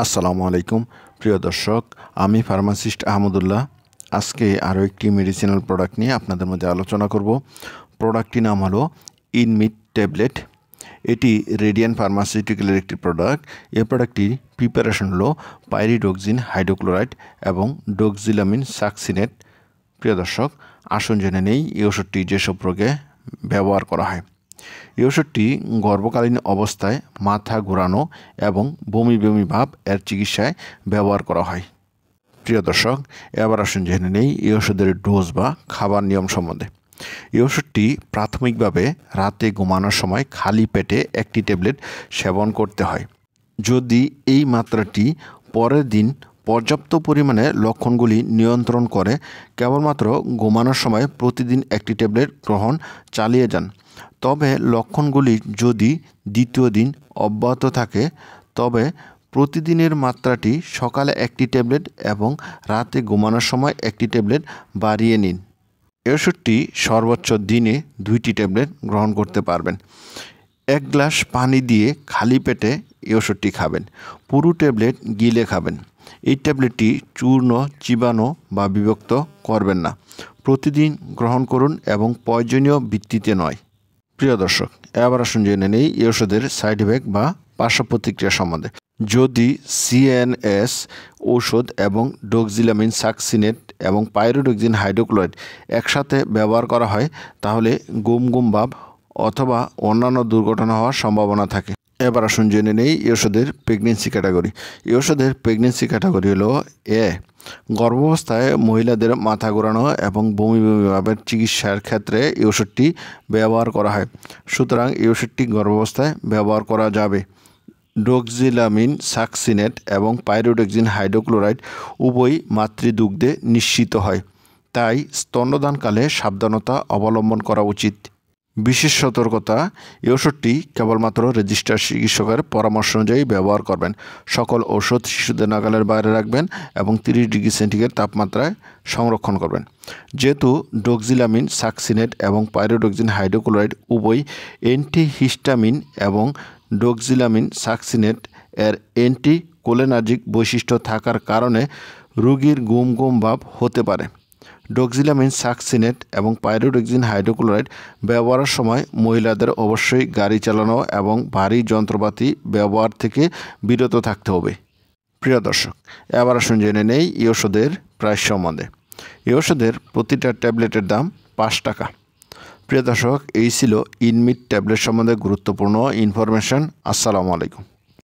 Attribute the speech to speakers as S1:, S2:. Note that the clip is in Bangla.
S1: আসসালামু আলাইকুম প্রিয় দর্শক, আমি ফার্মাসিস্ট আহমদুল্লাহ। আজকে আরও একটি মেডিসিনাল প্রোডাক্ট নিয়ে আপনাদের মধ্যে আলোচনা করব। প্রোডাক্টটির নাম হলো ইনমিট ট্যাবলেট। এটি রেডিয়ান ফার্মাসিউটিক্যালের একটি প্রোডাক্ট। এই প্রোডাক্টটির প্রিপারেশন হলো পাইরিডক্সিন হাইড্রোক্লোরাইড এবং ডক্সিলামিন সাকসিনেট। প্রিয় দর্শক, আসুন জেনে নেই এই ওষুধটি যেসব রোগে ব্যবহার করা হয়। এই ওষুধটি গর্ভকালীন অবস্থায় মাথা ঘোরানো এবং বমি বমি ভাব এর চিকিৎসায় ব্যবহার করা হয়। প্রিয় দর্শক, এবার আসুন জেনে নেই এই ওষুধের ডোজ বা খাবার নিয়ম সম্বন্ধে। এই ওষুধটি প্রাথমিকভাবে রাতে ঘুমানোর সময় খালি পেটে একটি ট্যাবলেট সেবন করতে হয়। যদি এই মাত্রাটি পরের দিন পর্যাপ্ত পরিমাণে লক্ষণগুলি নিয়ন্ত্রণ করে, কেবলমাত্র ঘুমানোর সময় প্রতিদিন একটি ট্যাবলেট গ্রহণ চালিয়ে যান। তবে লক্ষণগুলি যদি দ্বিতীয় দিন অব্যাহত থাকে, তবে প্রতিদিনের মাত্রাটি সকালে একটি ট্যাবলেট এবং রাতে ঘুমানোর সময় একটি ট্যাবলেট বাড়িয়ে নিন। এই ওষুধটি সর্বোচ্চ দিনে 2টি ট্যাবলেট গ্রহণ করতে পারবেন। 1 গ্লাস পানি দিয়ে খালি পেটে এই ওষুধটি খাবেন। পুরো ট্যাবলেট গিলে খাবেন। এই ট্যাবলেটটি চূর্ণ, চিবানো বা বিভক্ত করবেন না। প্রতিদিন গ্রহণ করুন এবং প্রয়োজনীয় ভিত্তিতে নয়। প্রিয় দর্শক, এবার আসুন জেনে নেই এই ওষুধের সাইড ইফেক্ট বা পার্শ্ব প্রতিক্রিয়া সম্বন্ধে। যদি সিএনএস ঔষধ এবং ডক্সিলামিন সাকসিনেট এবং পাইরিডক্সিন হাইড্রোক্লোরাইড একসাথে ব্যবহার করা হয়, তাহলে গুম ভাব অথবা অন্যান্য দুর্ঘটনা হওয়ার সম্ভাবনা থাকে। এবার আসুন জেনে নেই এই ওষুধের প্রেগনেন্সি ক্যাটাগরি। এই ওষুধের প্রেগনেন্সি ক্যাটাগরি হলো এ। গর্ভাবস্থায় মহিলাদের মাথা ঘোরানো এবং বমি ভাবের চিকিৎসার ক্ষেত্রে এই ওষুধটি ব্যবহার করা হয়। সুতরাং এই ওষুধটি গর্ভাবস্থায় ব্যবহার করা যাবে। ডক্সিলামিন সাকসিনেট এবং পাইরিডক্সিন হাইড্রোক্লোরাইড উভয়ই মাতৃদুগ্ধে নিশ্চিত হয়, তাই স্তন্যদানকালে সাবধানতা অবলম্বন করা উচিত। বিশেষ সতর্কতা: এই ওষুধটি কেবলমাত্র রেজিস্টার্ড চিকিৎসকের পরামর্শ অনুযায়ী ব্যবহার করবেন। সকল ঔষধ শিশুদের নাগালের বাইরে রাখবেন এবং 30 ডিগ্রি সেন্টিগ্রেড তাপমাত্রায় সংরক্ষণ করবেন। যেহেতু ডক্সিলামিন সাকসিনেট এবং পাইরিডক্সিন হাইড্রোক্লোরাইড উভয় অ্যান্টিহিস্টামিন এবং ডক্সিলামিন সাকসিনেট এর অ্যান্টিকোলিনার্জিক বৈশিষ্ট্য থাকার কারণে রোগীর গুম ভাব হতে পারে। ডক্সিলামিন সাকসিনেট এবং পাইরিডক্সিন হাইড্রোক্লোরাইড ব্যবহারের সময় মহিলাদের অবশ্যই গাড়ি চালানো এবং ভারী যন্ত্রপাতি ব্যবহার থেকে বিরত থাকতে হবে। প্রিয় দর্শক, এবার আসুন জেনে নেই এই ওষুধের প্রাইস সম্বন্ধে। এই ওষুধের প্রতিটা ট্যাবলেটের দাম 5 টাকা। প্রিয় দর্শক, এই ছিল ইনমিট ট্যাবলেট সম্বন্ধে গুরুত্বপূর্ণ ইনফরমেশন। আসসালামু আলাইকুম।